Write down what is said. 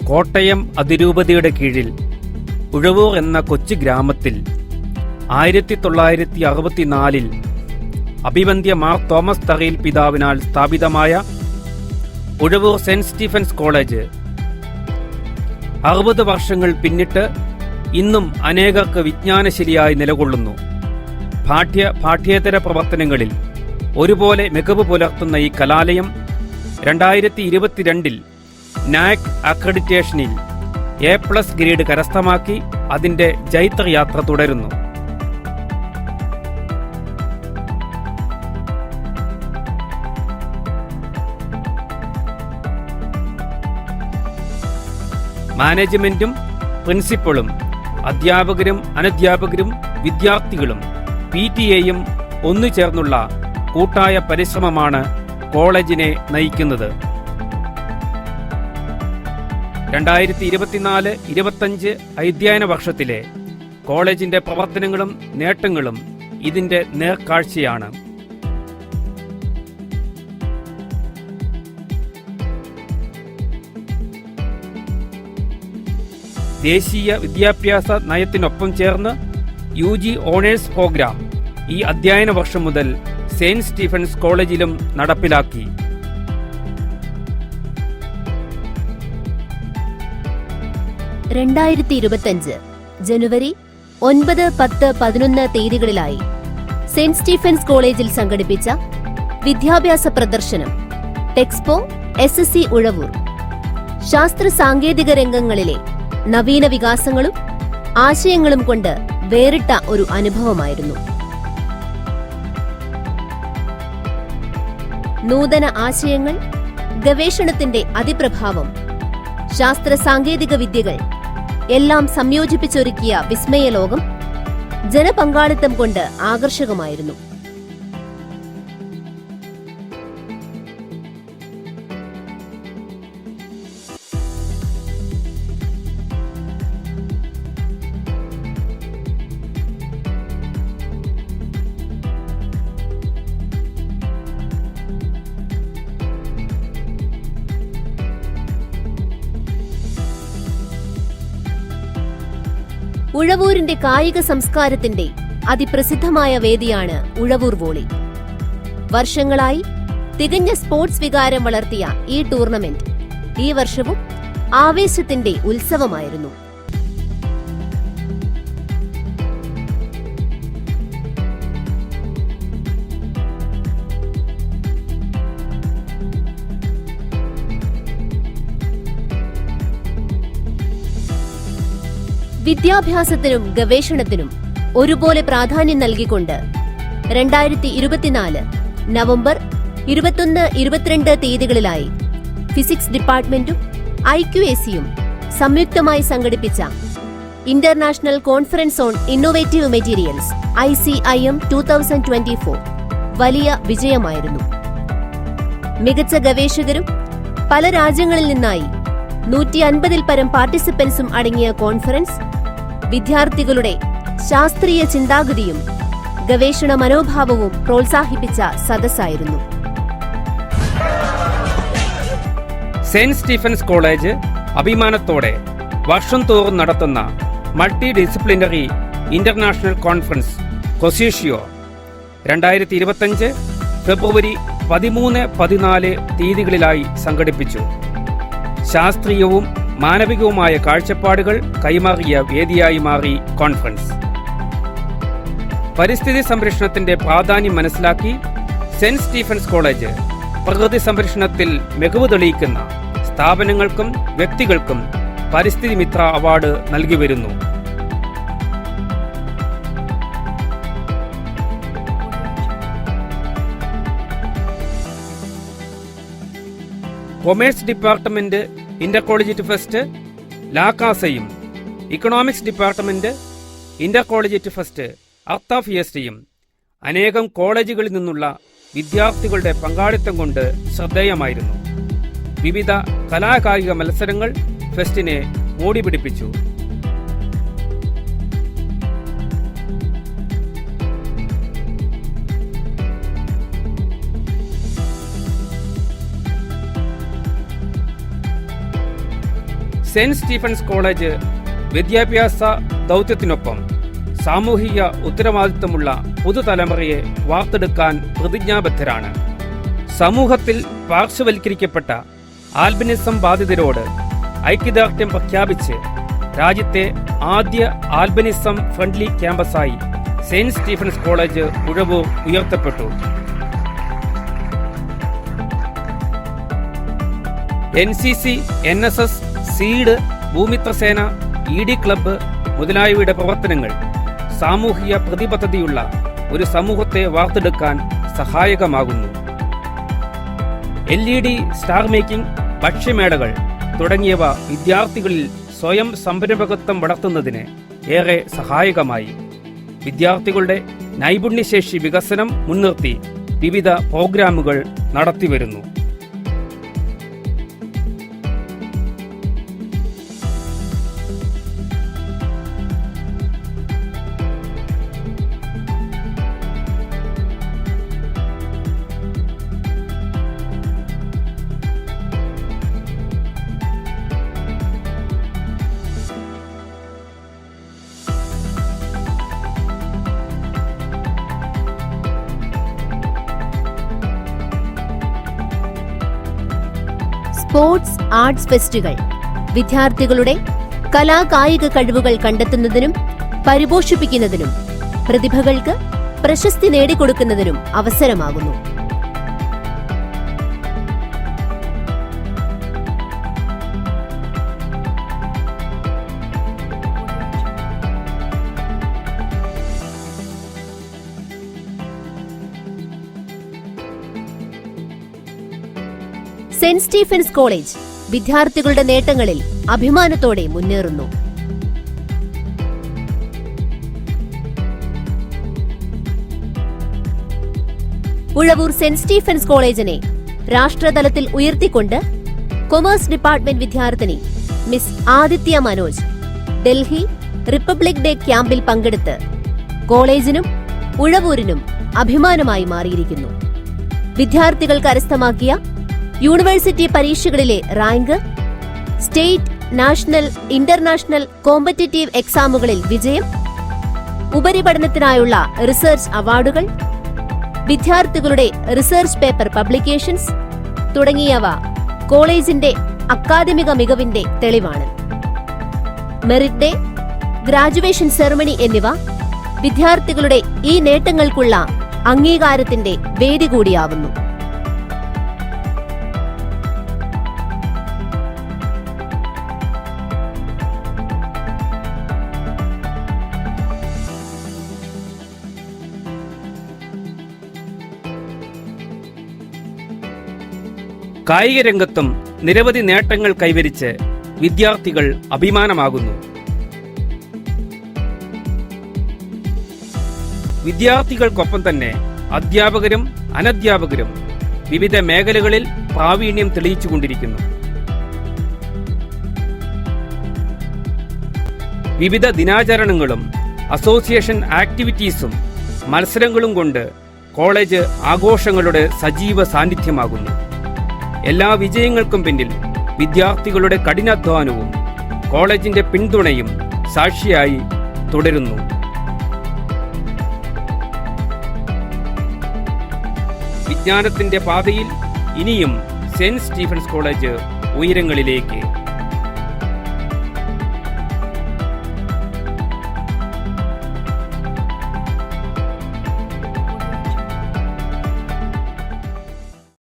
കോട്ടയം അതിരൂപതയുടെ കീഴിൽ ഉഴവൂർ എന്ന കൊച്ചു ഗ്രാമത്തിൽ 1964 അഭിവന്ദ്യ മാർ തോമസ് തറയിൽ പിതാവിനാൽ സ്ഥാപിതമായ ഉഴവൂർ സെന്റ് സ്റ്റീഫൻസ് കോളേജ് 60 വർഷങ്ങൾ പിന്നിട്ട് ഇന്നും അനേകർക്ക് വിജ്ഞാനശിലയായി നിലകൊള്ളുന്നു. പാഠ്യേതര പ്രവർത്തനങ്ങളിൽ ഒരുപോലെ മികവ് പുലർത്തുന്ന ഈ കലാലയം 2022 നാക് അക്രഡിറ്റേഷനിൽ A+ ഗ്രേഡ് കരസ്ഥമാക്കി അതിന്റെ ജൈത്രയാത്ര തുടരുന്നു. മാനേജ്മെന്റും പ്രിൻസിപ്പളും അധ്യാപകരും അനധ്യാപകരും വിദ്യാർത്ഥികളും PTA-യും ഒന്നുചേർന്നുള്ള കൂട്ടായ പരിശ്രമമാണ് കോളേജിനെ നയിക്കുന്നത്. 2024-25 അധ്യയന വർഷത്തിലെ കോളേജിന്റെ പ്രവർത്തനങ്ങളും നേട്ടങ്ങളും ഇതിന്റെ നേർക്കാഴ്ചയാണ്. ദേശീയ വിദ്യാഭ്യാസ നയത്തിനൊപ്പം ചേർന്ന് UG ഓണേഴ്സ് പ്രോഗ്രാം ഈ അധ്യയന വർഷം മുതൽ സെയിന്റ് സ്റ്റീഫൻസ് കോളേജിലും നടപ്പിലാക്കി. ജനുവരി 9, 10, 11 തീയതികളിലായി സെന്റ് സ്റ്റീഫൻസ് കോളേജിൽ സംഘടിപ്പിച്ച വിദ്യാഭ്യാസ പ്രദർശനം ടെക്സ്പോ SSC ഉഴവൂർ ശാസ്ത്ര സാങ്കേതിക രംഗങ്ങളിലെ നവീന വികാസങ്ങളും ആശയങ്ങളും കൊണ്ട് വേറിട്ട ഒരു അനുഭവമായിരുന്നു. നൂതന ആശയങ്ങൾ, ഗവേഷണത്തിന്റെ അതിപ്രഭാവം, ശാസ്ത്ര സാങ്കേതിക വിദ്യകൾ എല്ലാം സംയോജിപ്പിച്ചൊരുക്കിയ വിസ്മയലോകം ജനപങ്കാളിത്തം കൊണ്ട് ആകർഷകമായിരുന്നു. ഉഴവൂരിന്റെ കായിക സംസ്കാരത്തിന്റെ അതിപ്രസിദ്ധമായ വേദിയാണ് ഉഴവൂർ വോളി. വർഷങ്ങളായി തികഞ്ഞ സ്പോർട്സ് വികാരം വളർത്തിയ ഈ ടൂർണമെന്റ് ഈ വർഷവും ആവേശത്തിന്റെ ഉത്സവമായിരുന്നു. വിദ്യാഭ്യാസത്തിനും ഗവേഷണത്തിനും ഒരുപോലെ പ്രാധാന്യം നൽകിക്കൊണ്ട് 2024 നവംബർ 21-22 തീയതികളിലായി ഫിസിക്സ് ഡിപ്പാർട്ട്മെന്റും IQAC-യും സംയുക്തമായി സംഘടിപ്പിച്ച international conference on innovative materials ICIM 2024 വലിയ വിജയമായിരുന്നു. മികച്ച ഗവേഷകരും പല രാജ്യങ്ങളിൽ നിന്നായി 150-ൽ പരം പാർട്ടിസിപ്പൻസും അടങ്ങിയ കോൺഫറൻസ് വിദ്യാർത്ഥികളുടെ ശാസ്ത്രീയ ചിന്താഗതിയും ഗവേഷണ മനോഭാവവും പ്രോത്സാഹിപ്പിച്ച സദസ്സായിരുന്നു. സെന്റ് സ്റ്റീഫൻസ് കോളേജ് അഭിമാനത്തോടെ വർഷം തോറും നടത്തുന്ന മൾട്ടി ഡിസിപ്ലിനറി ഇന്റർനാഷണൽ കോൺഫറൻസ് കൊസീഷ്യോ 2025 ഫെബ്രുവരി 13-14 തീയതികളിലായി സംഘടിപ്പിച്ചു. ശാസ്ത്രീയവും മാനവികവുമായ കാഴ്ചപ്പാടുകൾ കൈമാറിയ വേദിയായി മാറി കോൺഫറൻസ്. പരിസ്ഥിതി സംരക്ഷണത്തിന്റെ പ്രാധാന്യം മനസ്സിലാക്കി സെന്റ് സ്റ്റീഫൻസ് കോളേജ് പ്രകൃതി സംരക്ഷണത്തിൽ മികവ് തെളിയിക്കുന്ന സ്ഥാപനങ്ങൾക്കും വ്യക്തികൾക്കും പരിസ്ഥിതി മിത്ര അവാർഡ് നൽകി വരുന്നു. Commerce department inter collegiate fest ലാക്കാസയും economics department inter collegiate fest Artha ഫിയസ്റ്റയും അനേകം കോളേജുകളിൽ നിന്നുള്ള വിദ്യാർത്ഥികളുടെ പങ്കാളിത്തം കൊണ്ട് ശ്രദ്ധേയമായിരുന്നു. വിവിധ കലാകായിക മത്സരങ്ങൾ ഫെസ്റ്റിനെ മോടിപിടിപ്പിച്ചു. സെന്റ് സ്റ്റീഫൻസ് കോളേജ് വിദ്യാഭ്യാസ ദൗത്യത്തിനൊപ്പം സാമൂഹിക ഉത്തരവാദിത്തമുള്ള പുതുതലമുറയെ വാർത്തെടുക്കാൻ പ്രതിജ്ഞാബദ്ധരാണ്. സമൂഹത്തിൽ പാർശ്വവൽക്കരിക്കപ്പെട്ട ആൽബിനിസം ബാധിതരോട് ഐക്യദാർഢ്യം പ്രഖ്യാപിച്ച് രാജ്യത്തെ ആദ്യ ആൽബിനിസം ഫ്രണ്ട്ലി ക്യാമ്പസായി സെന്റ് സ്റ്റീഫൻസ് കോളേജ് ഉഴവൂർ ഉയർത്തപ്പെട്ടു. NCC, NSS, seed, Bhoomithrasena, ED club മുതലായവയുടെ പ്രവർത്തനങ്ങൾ സാമൂഹിക പ്രതിബദ്ധതയുള്ള ഒരു സമൂഹത്തെ വാർത്തെടുക്കാൻ സഹായകമാകുന്നു. LED സ്റ്റാർ മേക്കിംഗ്, ഭക്ഷ്യമേളകൾ തുടങ്ങിയവ വിദ്യാർത്ഥികളിൽ സ്വയം സംരംഭകത്വം വളർത്തുന്നതിന് ഏറെ സഹായകമായി. വിദ്യാർത്ഥികളുടെ നൈപുണ്യശേഷി വികസനം മുൻനിർത്തി വിവിധ പ്രോഗ്രാമുകൾ നടത്തിവരുന്നു. സ്പോർട്സ് ആർട്സ് ഫെസ്റ്റുകൾ വിദ്യാർത്ഥികളുടെ കലാകായിക കഴിവുകൾ കണ്ടെത്തുന്നതിനും പരിപോഷിപ്പിക്കുന്നതിനും പ്രതിഭകൾക്ക് പ്രശസ്തി നേടിക്കൊടുക്കുന്നതിനും അവസരമാകുന്നു. സെന്റ് സ്റ്റീഫൻസ് കോളേജ് വിദ്യാർത്ഥികളുടെ നേട്ടങ്ങളിൽ അഭിമാനത്തോടെ മുന്നേറുന്നു. ഉഴവൂർ സെന്റ് സ്റ്റീഫൻസ് കോളേജിനെ രാഷ്ട്രതലത്തിൽ ഉയർത്തിക്കൊണ്ട് കൊമേഴ്സ് ഡിപ്പാർട്ട്മെന്റ് വിദ്യാർത്ഥിനി Miss Aditya Manoj Delhi Republic Day ക്യാമ്പിൽ പങ്കെടുത്ത് കോളേജിനും ഉഴവൂരിനും അഭിമാനമായി മാറിയിരിക്കുന്നു. വിദ്യാർത്ഥികൾ കരസ്ഥമാക്കിയ യൂണിവേഴ്സിറ്റി പരീക്ഷകളിലെ rank, state, national, international competitive എക്സാമുകളിൽ വിജയം, ഉപരിപഠനത്തിനായുള്ള റിസർച്ച് അവാർഡുകൾ, വിദ്യാർത്ഥികളുടെ റിസർച്ച് പേപ്പർ പബ്ലിക്കേഷൻസ് തുടങ്ങിയവ കോളേജിന്റെ അക്കാദമിക മികവിന്റെ തെളിവാണ്. മെറിറ്റ് ഡേ, ഗ്രാജുവേഷൻ സെറമണി എന്നിവ വിദ്യാർത്ഥികളുടെ ഈ നേട്ടങ്ങൾക്കുള്ള അംഗീകാരത്തിന്റെ വേദി കൂടിയാവുന്നു. കായിക രംഗത്തും നിരവധി നേട്ടങ്ങൾ കൈവരിച്ച് വിദ്യാർത്ഥികൾ അഭിമാനമാകുന്നു. വിദ്യാർത്ഥികൾക്കൊപ്പം തന്നെ അധ്യാപകരും അനധ്യാപകരും വിവിധ മേഖലകളിൽ പ്രാവീണ്യം തെളിയിച്ചുകൊണ്ടിരിക്കുന്നു. വിവിധ ദിനാചരണങ്ങളും അസോസിയേഷൻ ആക്ടിവിറ്റീസും മത്സരങ്ങളും കൊണ്ട് കോളേജ് ആഘോഷങ്ങളുടെ സജീവ സാന്നിധ്യമാകുന്നു. എല്ലാ വിജയങ്ങൾക്കും പിന്നിൽ വിദ്യാർത്ഥികളുടെ കഠിനാധ്വാനവും കോളേജിന്റെ പിന്തുണയും സാക്ഷിയായി തുടരുന്നു. വിജ്ഞാനത്തിന്റെ പാതയിൽ ഇനിയും സെന്റ് സ്റ്റീഫൻസ് കോളേജ് ഉയരങ്ങളിലേക്ക്